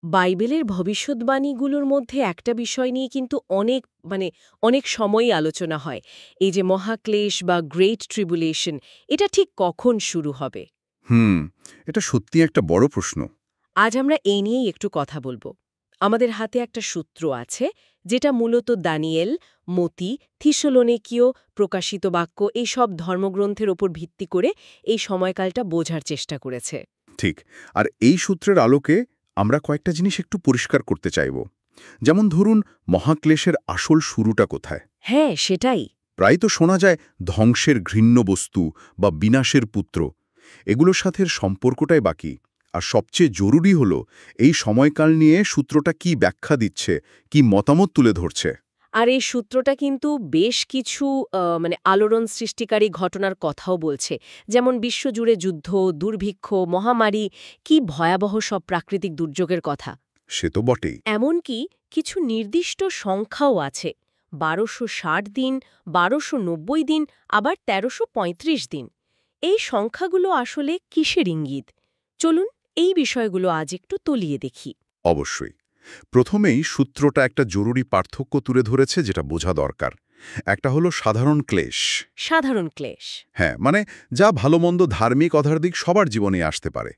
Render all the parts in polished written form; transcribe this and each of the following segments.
বাইবেলের ভবিষ্যদ্বাণীগুলোর মধ্যে একটা বিষয় নিয়ে কিন্তু অনেক সময়ই আলোচনা হয়। এই যে মহাক্লেশ বা গ্রেট ট্রিবুলেশন, এটা ঠিক কখন শুরু হবে? হুম এটা সত্যি একটা বড় প্রশ্ন। আজ আমরা এই নিয়েই একটু কথা বলবো। আমাদের হাতে একটা সূত্র আছে, যেটা মূলত দানিয়েল, মতি, থিসলোনিকীয়, প্রকাশিত বাক্য এই সব ধর্মগ্রন্থের ওপর ভিত্তি করে এই সময়কালটা বোঝার চেষ্টা করেছে। ঠিক। আর এই সূত্রের আলোকে আমরা কয়েকটা জিনিস একটু পরিষ্কার করতে চাইব। যেমন ধরুন, মহাক্লেশের আসল শুরুটা কোথায়? হ্যাঁ, সেটাই। প্রায় তো শোনা যায় ধ্বংসের ঘৃণ্য বস্তু বা বিনাশের পুত্র। এগুলোর সাথে এর সম্পর্কটাই বাকি। আর সবচেয়ে জরুরি হলো এই সময়কাল নিয়ে সূত্রটা কি ব্যাখ্যা দিচ্ছে, কি মতামত তুলে ধরছে। আর এই সূত্রটা কিন্তু বেশ কিছু আলোড়ন সৃষ্টিকারী ঘটনার কথাও বলছে। যেমন বিশ্বজুড়ে যুদ্ধ, দুর্ভিক্ষ, মহামারী, কি ভয়াবহ সব প্রাকৃতিক দুর্যোগের কথা। সে তো বটেই। এমনকি কিছু নির্দিষ্ট সংখ্যাও আছে। ১২৬০ দিন, ১২৯০ দিন, আবার ১৩৩৫ দিন। এই সংখ্যাগুলো আসলে কিসের ইঙ্গিত? চলুন এই বিষয়গুলো আজ একটু তলিয়ে দেখি। অবশ্যই। প্রথমেই সূত্রটা একটা জরুরি পার্থক্য তুলে ধরেছে, যেটা বোঝা দরকার। একটা হলো সাধারণ ক্লেশ। সাধারণ ক্লেশ। হ্যাঁ, মানে যা ভালো-মন্দ ধার্মিক অধার্মিক সবার জীবনে আসতে পারে।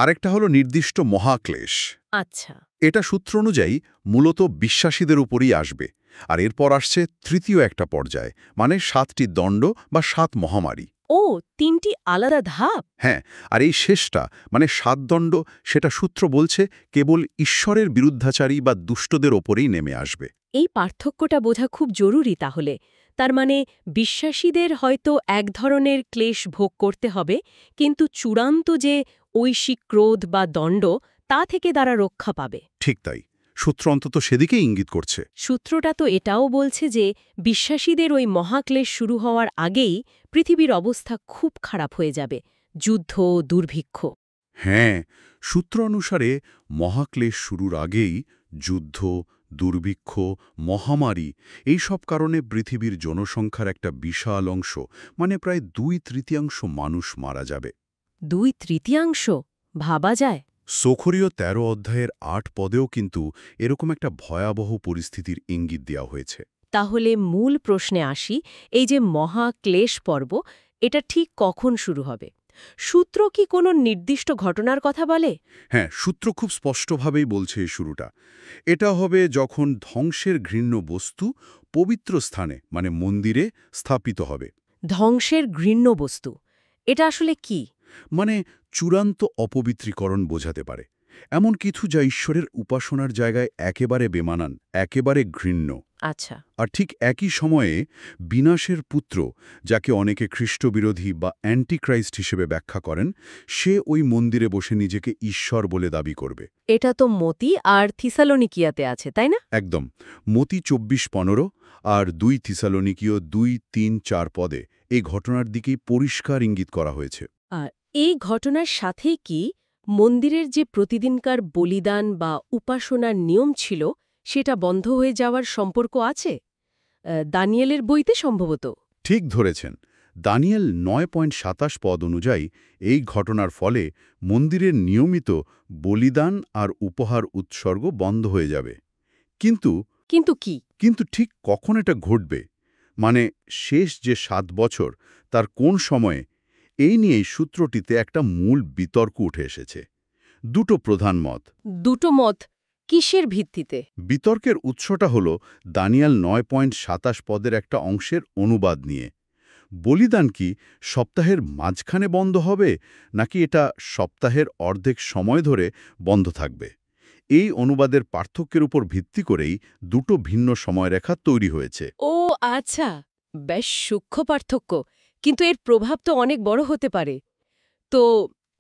আরেকটা হলো নির্দিষ্ট মহাক্লেশ। আচ্ছা। এটা সূত্র অনুযায়ী মূলত বিশ্বাসীদের উপরই আসবে। আর এরপর আসছে তৃতীয় একটা পর্যায়, মানে ৭টি দণ্ড বা ৭ মহামারী। ও, ৩টি আলাদা ধাপ। হ্যাঁ, আর এই শেষটা মানে ৭ দণ্ড, সেটা সূত্র বলছে কেবল ঈশ্বরের বিরুদ্ধাচারী বা দুষ্টদের ওপরেই নেমে আসবে। এই পার্থক্যটা বোঝা খুব জরুরি তাহলে। তার মানে বিশ্বাসীদের হয়তো এক ধরনের ক্লেশ ভোগ করতে হবে, কিন্তু চূড়ান্ত যে ঐশিক ক্রোধ বা দণ্ড, তা থেকে তারা রক্ষা পাবে। ঠিক তাই। সূত্র অন্তত সেদিকেই ইঙ্গিত করছে। সূত্রটা তো এটাও বলছে যে বিশ্বাসীদের ওই মহাক্লেশ শুরু হওয়ার আগেই পৃথিবীর অবস্থা খুব খারাপ হয়ে যাবে। যুদ্ধ, দুর্ভিক্ষ। হ্যাঁ, সূত্র অনুসারে মহাক্লেশ শুরুর আগেই যুদ্ধ, দুর্ভিক্ষ, মহামারী এই সব কারণে পৃথিবীর জনসংখ্যার একটা বিশাল অংশ, মানে প্রায় ২/৩ মানুষ মারা যাবে। ২/৩? ভাবা যায়? সোখরীয় ১৩ অধ্যায়ের ৮ পদেও কিন্তু এরকম একটা ভয়াবহ পরিস্থিতির ইঙ্গিত দেওয়া হয়েছে। তাহলে মূল প্রশ্নে আসি, এই যে মহাক্লেশ পর্ব, এটা ঠিক কখন শুরু হবে? সূত্র কি কোনো নির্দিষ্ট ঘটনার কথা বলে? হ্যাঁ, সূত্র খুব স্পষ্টভাবেই বলছে এই শুরুটা। এটা হবে যখন ধ্বংসের ঘৃণ্য বস্তু পবিত্র স্থানে, মানে মন্দিরে স্থাপিত হবে। ধ্বংসের ঘৃণ্য বস্তু, এটা আসলে কি? মানে চূড়ান্ত অপবিত্রীকরণ বোঝাতে পারে। এমন কিছু যা ঈশ্বরের উপাসনার জায়গায় একেবারে বেমানান, একেবারে ঘৃণ্য। আচ্ছা। আর ঠিক একই সময়ে বিনাশের পুত্র, যাকে অনেকে খ্রিস্টবিরোধী বা অ্যান্টিক্রাইস্ট হিসেবে ব্যাখ্যা করেন, সে ওই মন্দিরে বসে নিজেকে ঈশ্বর বলে দাবি করবে। এটা তো মতি আর থিসালোনিকিয়াতে আছে, তাই না? একদম। মতি ২৪:১৫ আর ২ থিসালোনিকীয় ২-৩-৪ পদে এই ঘটনার দিকেই পরিষ্কার ইঙ্গিত করা হয়েছে। আর এই ঘটনার সাথেই কি মন্দিরের যে প্রতিদিনকার বলিদান বা উপাসনার নিয়ম ছিল, সেটা বন্ধ হয়ে যাওয়ার সম্পর্ক আছে? দানিয়েলের বইতে সম্ভবত। ঠিক ধরেছেন। দানিয়েল ৯.২৭ পদ অনুযায়ী এই ঘটনার ফলে মন্দিরের নিয়মিত বলিদান আর উপহার উৎসর্গ বন্ধ হয়ে যাবে। কিন্তু কিন্তু কি? কিন্তু ঠিক কখন এটা ঘটবে, মানে শেষ যে ৭ বছর, তার কোন সময়ে, এই নিয়েই সূত্রটিতে একটা মূল বিতর্ক উঠে এসেছে। দুটো প্রধান মত। দুটো মত কিসের ভিত্তিতে? বিতর্কের উৎসটা হল দানিয়েল ৯.২৭ পদের একটা অংশের অনুবাদ নিয়ে। বলিদান কি সপ্তাহের মাঝখানে বন্ধ হবে, নাকি এটা সপ্তাহের অর্ধেক সময় ধরে বন্ধ থাকবে? এই অনুবাদের পার্থক্যের উপর ভিত্তি করেই দুটো ভিন্ন সময়রেখা তৈরি হয়েছে। ও আচ্ছা, বেশ সূক্ষ্ম পার্থক্য, কিন্তু এর প্রভাব তো অনেক বড় হতে পারে। তো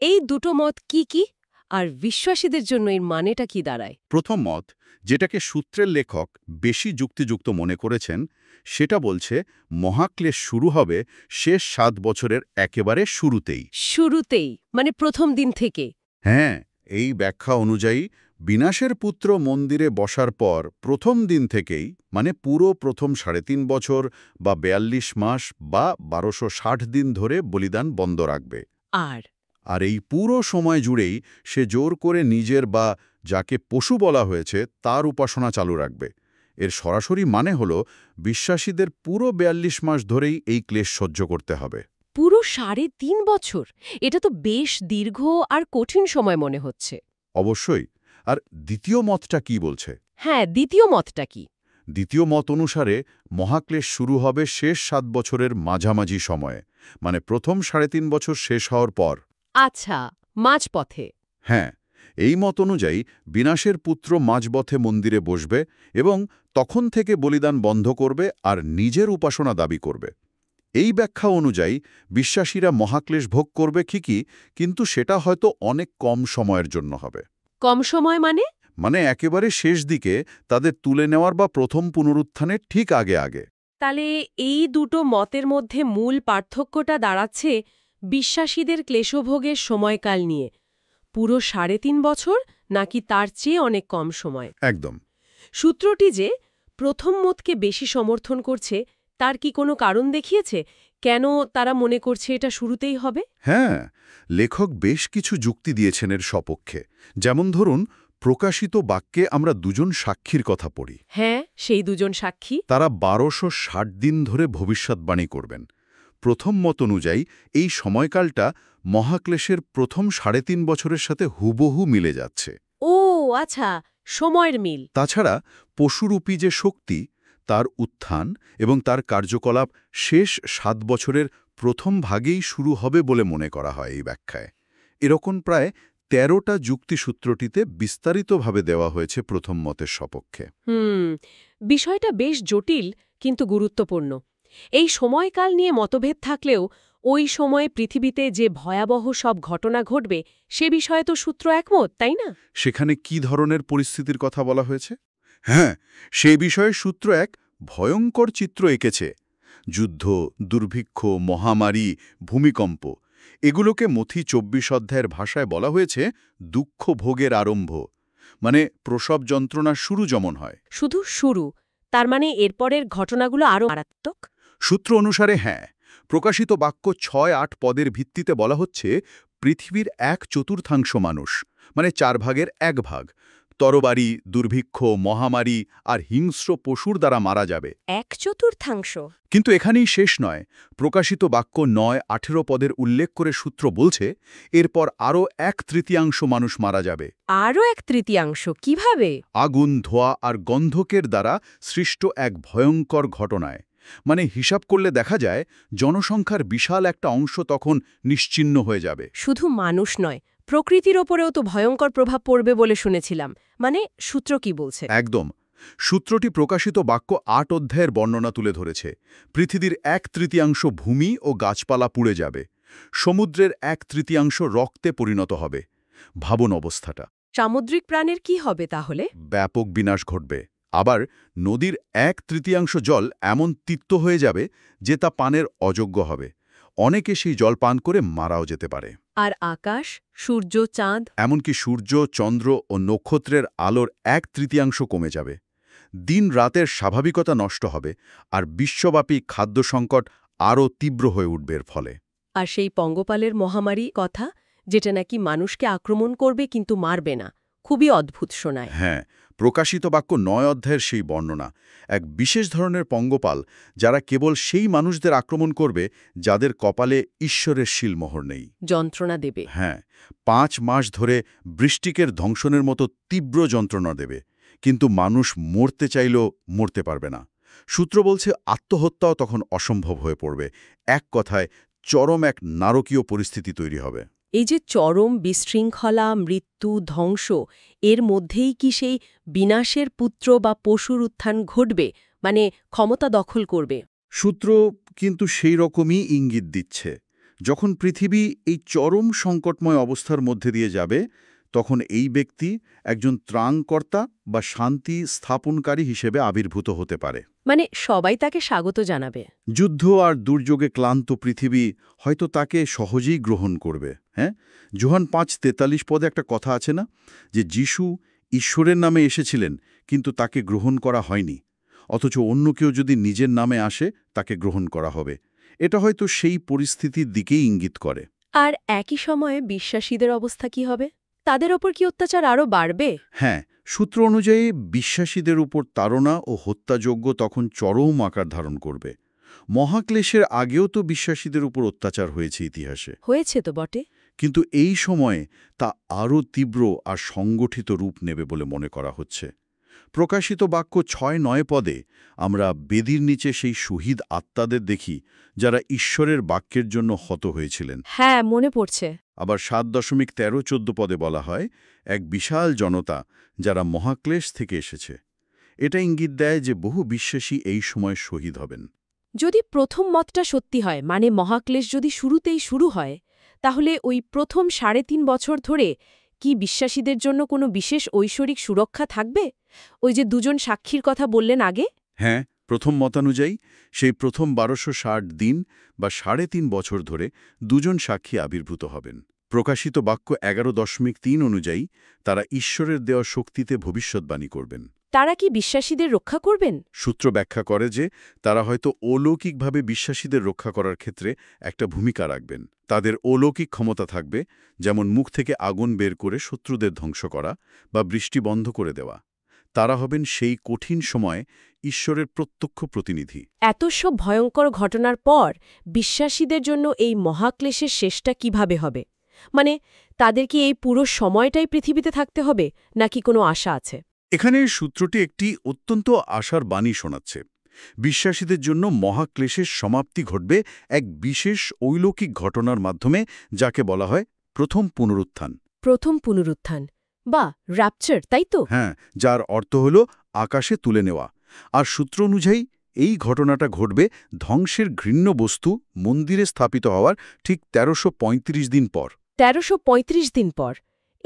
এই দুটো মত কি কি, আর বিশ্বাসীদের জন্য এর মানেটা কি দাঁড়ায়? প্রথম মত, যেটাকে সূত্রের লেখক বেশি যুক্তিযুক্ত মনে করেছেন, সেটা বলছে মহাক্লেশ শুরু হবে শেষ ৭ বছরের একেবারে শুরুতেই। শুরুতেই, মানে প্রথম দিন থেকে? হ্যাঁ, এই ব্যাখ্যা অনুযায়ী বিনাশের পুত্র মন্দিরে বসার পর প্রথম দিন থেকেই, মানে পুরো প্রথম ৩.৫ বছর বা ৪২ মাস বা ১২৬০ দিন ধরে বলিদান বন্ধ রাখবে। আর আর এই পুরো সময় জুড়েই সে জোর করে নিজের বা যাকে পশু বলা হয়েছে তার উপাসনা চালু রাখবে। এর সরাসরি মানে হল বিশ্বাসীদের পুরো ৪২ মাস ধরেই এই ক্লেশ সহ্য করতে হবে। পুরো ৩.৫ বছর! এটা তো বেশ দীর্ঘ আর কঠিন সময় মনে হচ্ছে। অবশ্যই। আর দ্বিতীয় মতটা কি বলছে? হ্যাঁ, দ্বিতীয় মতটা কি? দ্বিতীয় মত অনুসারে মহাক্লেশ শুরু হবে শেষ ৭ বছরের মাঝামাঝি সময়ে, মানে প্রথম ৩.৫ বছর শেষ হওয়ার পর। আচ্ছা, মাঝপথে। হ্যাঁ, এই মত অনুযায়ী বিনাশের পুত্র মাঝপথে মন্দিরে বসবে এবং তখন থেকে বলিদান বন্ধ করবে আর নিজের উপাসনা দাবি করবে। এই ব্যাখ্যা অনুযায়ী বিশ্বাসীরা মহাক্লেশ ভোগ করবে ঠিকই, কিন্তু সেটা হয়তো অনেক কম সময়ের জন্য হবে। কম সময় মানে? মানে একেবারে শেষ দিকে, তাদের তুলে নেওয়ার বা প্রথম পুনরুত্থানের ঠিক আগে আগে। তাহলে এই দুটো মতের মধ্যে মূল পার্থক্যটা দাঁড়াচ্ছে বিশ্বাসীদের ক্লেশভোগের সময়কাল নিয়ে। পুরো ৩.৫ বছর নাকি তার চেয়ে অনেক কম সময়? একদম। সূত্রটি যে প্রথম মতকে বেশি সমর্থন করছে, তার কি কোনো কারণ দেখিয়েছে কেন তারা মনে করছে এটা শুরুতেই হবে? হ্যাঁ, লেখক বেশ কিছু যুক্তি দিয়েছেন এর সপক্ষে। যেমন ধরুন, প্রকাশিত বাক্যে আমরা দুজন সাক্ষীর কথা পড়ি। হ্যাঁ, সেই দুজন সাক্ষী। তারা ১২৬০ দিন ধরে ভবিষ্যদ্বাণী করবেন। প্রথম মত অনুযায়ী এই সময়কালটা মহাক্লেশের প্রথম ৩.৫ বছরের সাথে হুবহু মিলে যাচ্ছে। ও আচ্ছা, সময়ের মিল। তাছাড়া পশুরূপী যে শক্তি, তার উত্থান এবং তার কার্যকলাপ শেষ ৭ বছরের প্রথম ভাগেই শুরু হবে বলে মনে করা হয় এই ব্যাখ্যায়। এরকম প্রায় ১৩টা যুক্তিসূত্রটিতে বিস্তারিতভাবে দেওয়া হয়েছে প্রথম মতের সপক্ষে। বিষয়টা বেশ জটিল কিন্তু গুরুত্বপূর্ণ। এই সময়কাল নিয়ে মতভেদ থাকলেও ওই সময়ে পৃথিবীতে যে ভয়াবহ সব ঘটনা ঘটবে সে বিষয়ে তো সূত্র একমত, তাই না? সেখানে কি ধরনের পরিস্থিতির কথা বলা হয়েছে? হ্যাঁ, সেই বিষয়ে সূত্র এক ভয়ঙ্কর চিত্র এঁকেছে। যুদ্ধ, দুর্ভিক্ষ, মহামারী, ভূমিকম্প, এগুলোকে মথি ২৪ অধ্যায়ের ভাষায় বলা হয়েছে দুঃখ ভোগের আরম্ভ, মানে প্রসব যন্ত্রণার শুরু যেমন হয়। শুধু শুরু? তার মানে এরপরের ঘটনাগুলো আরও মারাত্মক? সূত্র অনুসারে হ্যাঁ, প্রকাশিত বাক্য ৬-৮ পদের ভিত্তিতে বলা হচ্ছে পৃথিবীর ১/৪ মানুষ, মানে ৪ ভাগের ১ ভাগ, তরবারি, দুর্ভিক্ষ, মহামারী আর হিংস্র পশুর দ্বারা মারা যাবে। ১/৪? কিন্তু এখানেই শেষ নয়। প্রকাশিত বাক্য ৯-১৮ পদের উল্লেখ করে সূত্র বলছে এরপর আরও ১/৩ মানুষ মারা যাবে। আরও ১/৩? কিভাবে? আগুন, ধোঁয়া আর গন্ধকের দ্বারা সৃষ্ট এক ভয়ঙ্কর ঘটনায়। মানে হিসাব করলে দেখা যায় জনসংখ্যার বিশাল একটা অংশ তখন নিশ্চিহ্ন হয়ে যাবে। শুধু মানুষ নয়, প্রকৃতির ওপরেও তো ভয়ঙ্কর প্রভাব পড়বে বলে শুনেছিলাম। মানে সূত্র কি বলছে? একদম। সূত্রটি প্রকাশিত বাক্য ৮ অধ্যায়ের বর্ণনা তুলে ধরেছে। পৃথিবীর ১/৩ ভূমি ও গাছপালা পুড়ে যাবে। সমুদ্রের ১/৩ রক্তে পরিণত হবে। ভাবুন অবস্থাটা। সামুদ্রিক প্রাণের কি হবে তাহলে? ব্যাপক বিনাশ ঘটবে। আবার নদীর ১/৩ জল এমন তিক্ত হয়ে যাবে যে তা পানের অযোগ্য হবে। অনেকে সেই জল পান করে মারাও যেতে পারে। আর আকাশ, সূর্য, চাঁদ? এমনকি সূর্য, চন্দ্র ও নক্ষত্রের আলোর ১/৩ কমে যাবে। দিন রাতের স্বাভাবিকতা নষ্ট হবে আর বিশ্বব্যাপী খাদ্য সংকট আরও তীব্র হয়ে উঠবে এর ফলে। আর সেই পঙ্গপালের মহামারী কথা, যেটা নাকি মানুষকে আক্রমণ করবে কিন্তু মারবে না, খুবই অদ্ভুত শোনায়। হ্যাঁ, প্রকাশিত বাক্য ৯ অধ্যায়ের সেই বর্ণনা। এক বিশেষ ধরনের পঙ্গপাল, যারা কেবল সেই মানুষদের আক্রমণ করবে যাদের কপালে ঈশ্বরের শিলমোহর নেই। যন্ত্রণা দেবে। হ্যাঁ, ৫ মাস ধরে বৃষ্টিকের ধ্বংসনের মতো তীব্র যন্ত্রণা দেবে, কিন্তু মানুষ মরতে চাইলেও মরতে পারবে না। সূত্র বলছে আত্মহত্যাও তখন অসম্ভব হয়ে পড়বে। এক কথায় চরম এক নারকীয় পরিস্থিতি তৈরি হবে। এই যে চরম বিশৃঙ্খলা, মৃত্যু, ধ্বংস, এর মধ্যেই কি সেই বিনাশের পুত্র বা পশুর উত্থান ঘটবে, মানে ক্ষমতা দখল করবে? সূত্র কিন্তু সেই রকমই ইঙ্গিত দিচ্ছে। যখন পৃথিবী এই চরম সংকটময় অবস্থার মধ্যে দিয়ে যাবে, তখন এই ব্যক্তি একজন ত্রাণকর্তা বা শান্তি স্থাপনকারী হিসেবে আবির্ভূত হতে পারে। মানে সবাই তাকে স্বাগত জানাবে। যুদ্ধ আর দুর্যোগে ক্লান্ত পৃথিবী হয়তো তাকে সহজেই গ্রহণ করবে। হ্যাঁ, যোহান ৫:৪৩ পদে একটা কথা আছে না, যে যিশু ঈশ্বরের নামে এসেছিলেন কিন্তু তাকে গ্রহণ করা হয়নি, অথচ অন্য কেউ যদি নিজের নামে আসে তাকে গ্রহণ করা হবে। এটা হয়তো সেই পরিস্থিতির দিকেই ইঙ্গিত করে। আর একই সময়ে বিশ্বাসীদের অবস্থা কি হবে? তাদের ওপর কি অত্যাচার আরও বাড়বে? হ্যাঁ, সূত্র অনুযায়ী বিশ্বাসীদের উপর তাড়না ও হত্যাযজ্ঞ তখন চরম আকার ধারণ করবে। মহাক্লেশের আগেও তো বিশ্বাসীদের উপর অত্যাচার হয়েছে ইতিহাসে, হয়েছে তো বটে। কিন্তু এই সময়ে তা আরও তীব্র আর সংগঠিত রূপ নেবে বলে মনে করা হচ্ছে। প্রকাশিত বাক্য ৬-৯ পদে আমরা বেদির নিচে সেই শহীদ আত্মাদের দেখি, যারা ঈশ্বরের বাক্যের জন্য হত হয়েছিলেন। হ্যাঁ, মনে পড়ছে। আবার ৭.১৩-১৪ পদে বলা হয় এক বিশাল জনতা যারা মহাক্লেশ থেকে এসেছে। এটা ইঙ্গিত দেয় যে বহু বিশ্বাসী এই সময় শহীদ হবেন। যদি প্রথম মতটা সত্যি হয়, মানে মহাক্লেশ যদি শুরুতেই শুরু হয়, তাহলে ওই প্রথম ৩.৫ বছর ধরে কি বিশ্বাসীদের জন্য কোনো বিশেষ ঐশ্বরিক সুরক্ষা থাকবে? ওই যে দুজন সাক্ষীর কথা বললেন আগে। হ্যাঁ, প্রথম মতানুযায়ী সেই প্রথম ১২৬০ দিন বা ৩.৫ বছর ধরে দুজন সাক্ষী আবির্ভূত হবেন। প্রকাশিত বাক্য ১১.৩ অনুযায়ী তারা ঈশ্বরের দেওয়া শক্তিতে ভবিষ্যদ্বাণী করবেন। তারা কি বিশ্বাসীদের রক্ষা করবেন? সূত্র ব্যাখ্যা করে যে তারা হয়তো অলৌকিকভাবে বিশ্বাসীদের রক্ষা করার ক্ষেত্রে একটা ভূমিকা রাখবেন। তাদের অলৌকিক ক্ষমতা থাকবে, যেমন মুখ থেকে আগুন বের করে শত্রুদের ধ্বংস করা বা বৃষ্টি বন্ধ করে দেওয়া। তারা হবেন সেই কঠিন সময়ে ঈশ্বরের প্রত্যক্ষ প্রতিনিধি। এত সব ভয়ঙ্কর ঘটনার পর বিশ্বাসীদের জন্য এই মহাক্লেশের শেষটা কিভাবে হবে? মানে, তাদের কি এই পুরো সময়টাই পৃথিবীতে থাকতে হবে, নাকি কোনো আশা আছে? এখানে সূত্রটি একটি অত্যন্ত আশার বাণী শোনাচ্ছে। বিশ্বাসীদের জন্য মহাক্লেশের সমাপ্তি ঘটবে এক বিশেষ অলৌকিক ঘটনার মাধ্যমে, যাকে বলা হয় প্রথম পুনরুত্থান। প্রথম পুনরুত্থান বা র্যাপচার, তাই তো? হ্যাঁ, যার অর্থ হল আকাশে তুলে নেওয়া। আর সূত্র অনুযায়ী এই ঘটনাটা ঘটবে ধ্বংসের ঘৃণ্য বস্তু মন্দিরে স্থাপিত হওয়ার ঠিক ১৩৩৫ দিন পর। ১৩৩৫ দিন পর।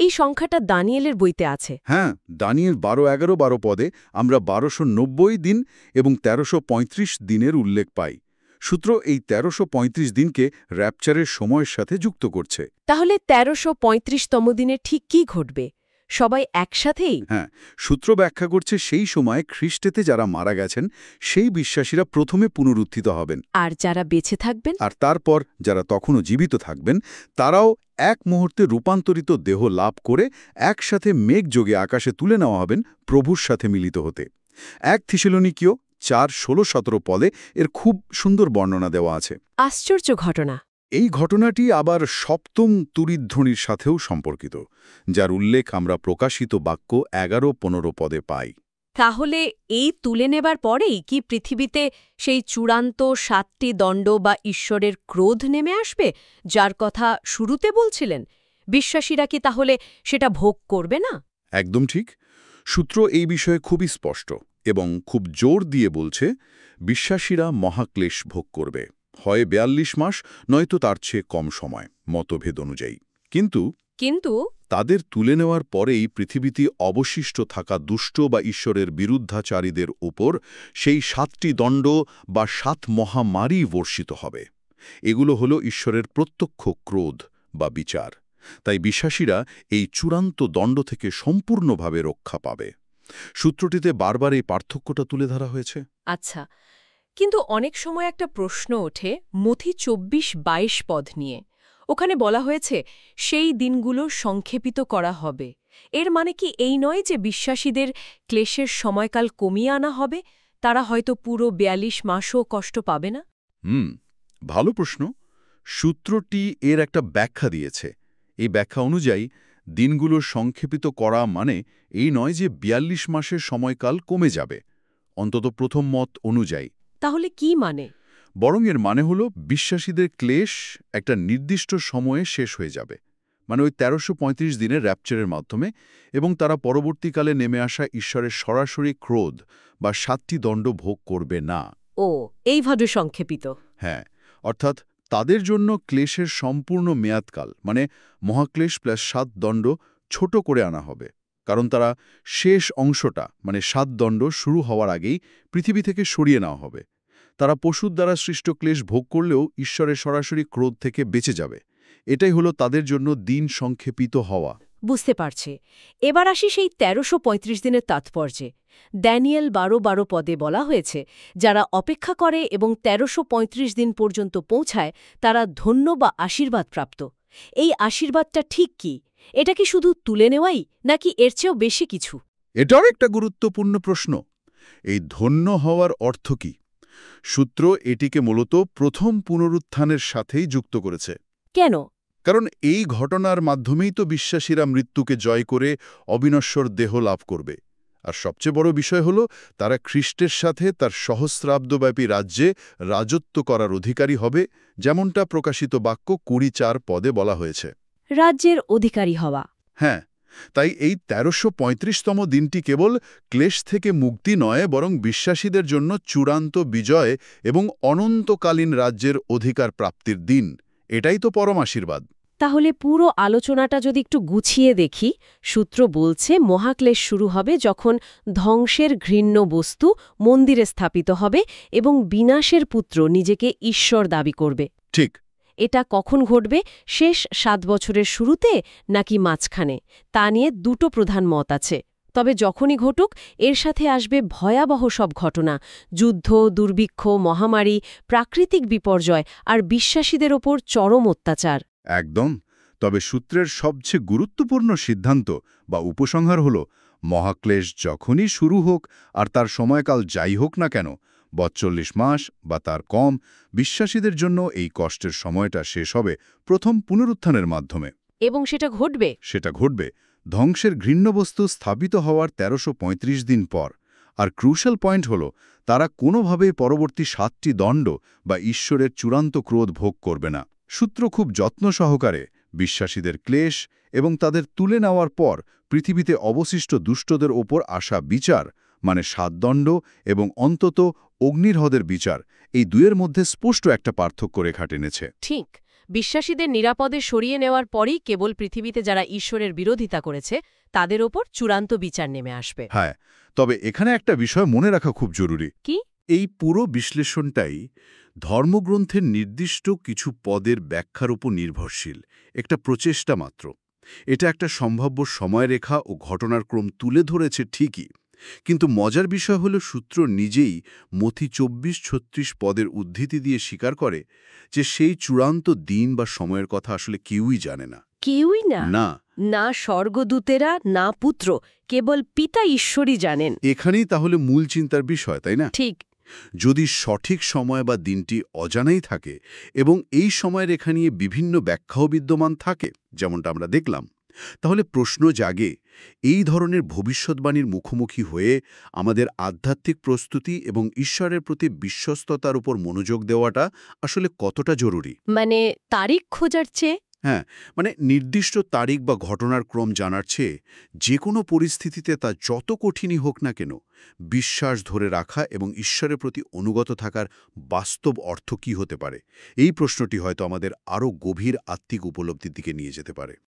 এই সংখ্যাটা দানিয়েলের বইতে আছে। হ্যাঁ, দানিয়েল ১২-১১-১২ পদে আমরা ১২৯০ দিন এবং ১৩৩৫ দিনের উল্লেখ পাই। সূত্র এই ১৩৩৫ দিনকে র্যাপচারের সময়ের সাথে যুক্ত করছে। তাহলে ১৩৩৫তম দিনে ঠিক কি ঘটবে? সবাই একসাথেই? হ্যাঁ, সূত্র ব্যাখ্যা করছে সেই সময় খ্রিস্টেতে যারা মারা গেছেন সেই বিশ্বাসীরা প্রথমে পুনরুত্থিত হবেন। আর যারা বেঁচে থাকবেন? আর তারপর যারা তখনও জীবিত থাকবেন তারাও এক মুহূর্তে রূপান্তরিত দেহ লাভ করে একসাথে মেঘযোগে আকাশে তুলে নেওয়া হবেন প্রভুর সাথে মিলিত হতে। ১ থিসেলনিকীয় ৪:১৬-১৭ পদে এর খুব সুন্দর বর্ণনা দেওয়া আছে। আশ্চর্য ঘটনা। এই ঘটনাটি আবার সপ্তম তুরিধ্বনির সাথেও সম্পর্কিত, যার উল্লেখ আমরা প্রকাশিত বাক্য ১১-১৫ পদে পাই। তাহলে এই তুলে নেবার পরেই কি পৃথিবীতে সেই চূড়ান্ত ৭টি দণ্ড বা ঈশ্বরের ক্রোধ নেমে আসবে, যার কথা শুরুতে বলছিলেন? বিশ্বাসীরা কি তাহলে সেটা ভোগ করবে না? একদম ঠিক। সূত্র এই বিষয়ে খুবই স্পষ্ট এবং খুব জোর দিয়ে বলছে, বিশ্বাসীরা মহাক্লেশ ভোগ করবে, হয় ৪২ মাস নয়তো তার চেয়ে কম সময়, মতভেদ অনুযায়ী। কিন্তু তাদের তুলে নেওয়ার পরেই পৃথিবীতে অবশিষ্ট থাকা দুষ্ট বা ঈশ্বরের বিরুদ্ধাচারীদের উপর সেই ৭টি দণ্ড বা ৭ মহামারী বর্ষিত হবে। এগুলো হলো ঈশ্বরের প্রত্যক্ষ ক্রোধ বা বিচার। তাই বিশ্বাসীরা এই চূড়ান্ত দণ্ড থেকে সম্পূর্ণভাবে রক্ষা পাবে। সূত্রটিতে বারবার এই পার্থক্যটা তুলে ধরা হয়েছে। আচ্ছা, কিন্তু অনেক সময় একটা প্রশ্ন ওঠে মথি ২৪-২২ পদ নিয়ে। ওখানে বলা হয়েছে সেই দিনগুলো সংক্ষেপিত করা হবে। এর মানে কি এই নয় যে বিশ্বাসীদের ক্লেশের সময়কাল কমিয়ে আনা হবে? তারা হয়তো পুরো ৪২ মাসও কষ্ট পাবে না? ভালো প্রশ্ন। সূত্রটি এর একটা ব্যাখ্যা দিয়েছে। এই ব্যাখ্যা অনুযায়ী দিনগুলো সংক্ষেপিত করা মানে এই নয় যে ৪২ মাসের সময়কাল কমে যাবে, অন্তত প্রথম মত অনুযায়ী। তাহলে কি মানে? বরং এর মানে হলো বিশ্বাসীদের ক্লেশ একটা নির্দিষ্ট সময়ে শেষ হয়ে যাবে, মানে ওই ১৩৩৫ দিনের র্যাপচারের মাধ্যমে, এবং তারা পরবর্তীকালে নেমে আসা ঈশ্বরের সরাসরি ক্রোধ বা ৭টি দণ্ড ভোগ করবে না। ও, এইভাবে সংক্ষেপিত। হ্যাঁ, অর্থাৎ তাদের জন্য ক্লেশের সম্পূর্ণ মেয়াদকাল, মানে মহাক্লেশ প্লাস ৭ দণ্ড ছোট করে আনা হবে, কারণ তারা শেষ অংশটা, মানে ৭ দণ্ড শুরু হওয়ার আগেই পৃথিবী থেকে সরিয়ে নেওয়া হবে। তারা পশুর দ্বারা সৃষ্ট ক্লেশ ভোগ করলেও ঈশ্বরের সরাসরি ক্রোধ থেকে বেঁচে যাবে। এটাই হলো তাদের জন্য দিন সংক্ষেপিত হওয়া। বুঝতে পারছি। এবার আসি সেই ১৩৩৫ দিনের তাৎপর্যে। ড্যানিয়েল ১২-১২ পদে বলা হয়েছে, যারা অপেক্ষা করে এবং ১৩৩৫ দিন পর্যন্ত পৌঁছায় তারা ধন্য বা আশীর্বাদ প্রাপ্ত। এই আশীর্বাদটা ঠিক কি? এটা কি শুধু তুলে নেওয়াই নাকি এর চেয়েও বেশি কিছু? এটাও একটা গুরুত্বপূর্ণ প্রশ্ন। এই ধন্য হওয়ার অর্থ কি? সূত্র এটিকে মূলত প্রথম পুনরুত্থানের সাথেই যুক্ত করেছে। কেন? কারণ এই ঘটনার মাধ্যমেই তো বিশ্বাসীরা মৃত্যুকে জয় করে অবিনশ্বর দেহ লাভ করবে। আর সবচেয়ে বড় বিষয় হল তারা খ্রিস্টের সাথে তার সহস্রাব্দব্যাপী রাজ্যে রাজত্ব করার অধিকারী হবে, যেমনটা প্রকাশিত বাক্য ২৪ পদে বলা হয়েছে। রাজ্যের অধিকারী হওয়া। হ্যাঁ, তাই এই ১৩৩৫তম দিনটি কেবল ক্লেশ থেকে মুক্তি নয়, বরং বিশ্বাসীদের জন্য চূড়ান্ত বিজয় এবং অনন্তকালীন রাজ্যের অধিকার প্রাপ্তির দিন। এটাই তো পরম আশীর্বাদ। তাহলে পুরো আলোচনাটা যদি একটু গুছিয়ে দেখি, সূত্র বলছে মহাক্লেশ শুরু হবে যখন ধ্বংসের ঘৃণ্য বস্তু মন্দিরে স্থাপিত হবে এবং বিনাশের পুত্র নিজেকে ঈশ্বর দাবি করবে। ঠিক। এটা কখন ঘটবে, শেষ ৭ বছরের শুরুতে নাকি মাঝখানে, তা নিয়ে দুটো প্রধান মত আছে। তবে যখনই ঘটুক এর সাথে আসবে ভয়াবহ সব ঘটনা, যুদ্ধ, দুর্ভিক্ষ, মহামারী, প্রাকৃতিক বিপর্যয় আর বিশ্বাসীদের ওপর চরম অত্যাচার। একদম। তবে সূত্রের সবচেয়ে গুরুত্বপূর্ণ সিদ্ধান্ত বা উপসংহার হল, মহাক্লেশ যখনই শুরু হোক আর তার সময়কাল যাই হোক না কেন, ৪২ মাস বা তার কম, বিশ্বাসীদের জন্য এই কষ্টের সময়টা শেষ হবে প্রথম পুনরুত্থানের মাধ্যমে। এবং সেটা ঘটবে? সেটা ঘটবে ধ্বংসের ঘৃণ্য বস্তু স্থাপিত হওয়ার ১৩৩৫ দিন পর। আর ক্রুশাল পয়েন্ট হল, তারা কোনোভাবেই পরবর্তী ৭টি দণ্ড বা ঈশ্বরের চূড়ান্ত ক্রোধ ভোগ করবে না। সূত্র খুব যত্ন সহকারে বিশ্বাসীদের ক্লেশ এবং তাদের তুলে নেওয়ার পর পৃথিবীতে অবশিষ্ট দুষ্টদের ওপর আসা বিচার, মানে ৭ দণ্ড এবং অন্তত অগ্নিহ্রদের বিচার, এই দুয়ের মধ্যে স্পষ্ট একটা পার্থক্য রেখা টেনেছে। ঠিক। বিশ্বাসীদের নিরাপদে সরিয়ে নেওয়ার পরই কেবল পৃথিবীতে যারা ঈশ্বরের বিরোধিতা করেছে তাদের ওপর চূড়ান্ত বিচার নেমে আসবে। হ্যাঁ, তবে এখানে একটা বিষয় মনে রাখা খুব জরুরি। কি? এই পুরো বিশ্লেষণটাই ধর্মগ্রন্থের নির্দিষ্ট কিছু পদের ব্যাখ্যার উপর নির্ভরশীল, একটা প্রচেষ্টা মাত্র। এটা একটা সম্ভাব্য সময়রেখা ও ঘটনার ক্রম তুলে ধরেছে ঠিকই, কিন্তু মজার বিষয় হল সূত্র নিজেই মথি ২৪-৩৬ পদের উদ্ধৃতি দিয়ে স্বীকার করে যে সেই চূড়ান্ত দিন বা সময়ের কথা আসলে কেউই জানে না। কেউই না? না। না স্বর্গদূতেরা, না পুত্র, কেবল পিতা ঈশ্বরই জানেন। এখানেই তাহলে মূল চিন্তার বিষয়, তাই না? ঠিক। যদি সঠিক সময় বা দিনটি অজানাই থাকে এবং এই সময়রেখা নিয়ে বিভিন্ন ব্যাখ্যাও বিদ্যমান থাকে, যেমনটা আমরা দেখলাম, তাহলে প্রশ্ন জাগে, এই ধরনের ভবিষ্যদ্বাণীর মুখোমুখি হয়ে আমাদের আধ্যাত্মিক প্রস্তুতি এবং ঈশ্বরের প্রতি বিশ্বস্ততার উপর মনোযোগ দেওয়াটা আসলে কতটা জরুরি। মানে তারিখ খোঁজার চেয়ে? হ্যাঁ, মানে নির্দিষ্ট তারিখ বা ঘটনার ক্রম জানার চেয়ে যে কোনো পরিস্থিতিতে তা যত কঠিনই হোক না কেন, বিশ্বাস ধরে রাখা এবং ঈশ্বরের প্রতি অনুগত থাকার বাস্তব অর্থ কী হতে পারে, এই প্রশ্নটি হয়তো আমাদের আরও গভীর আত্মিক উপলব্ধির দিকে নিয়ে যেতে পারে।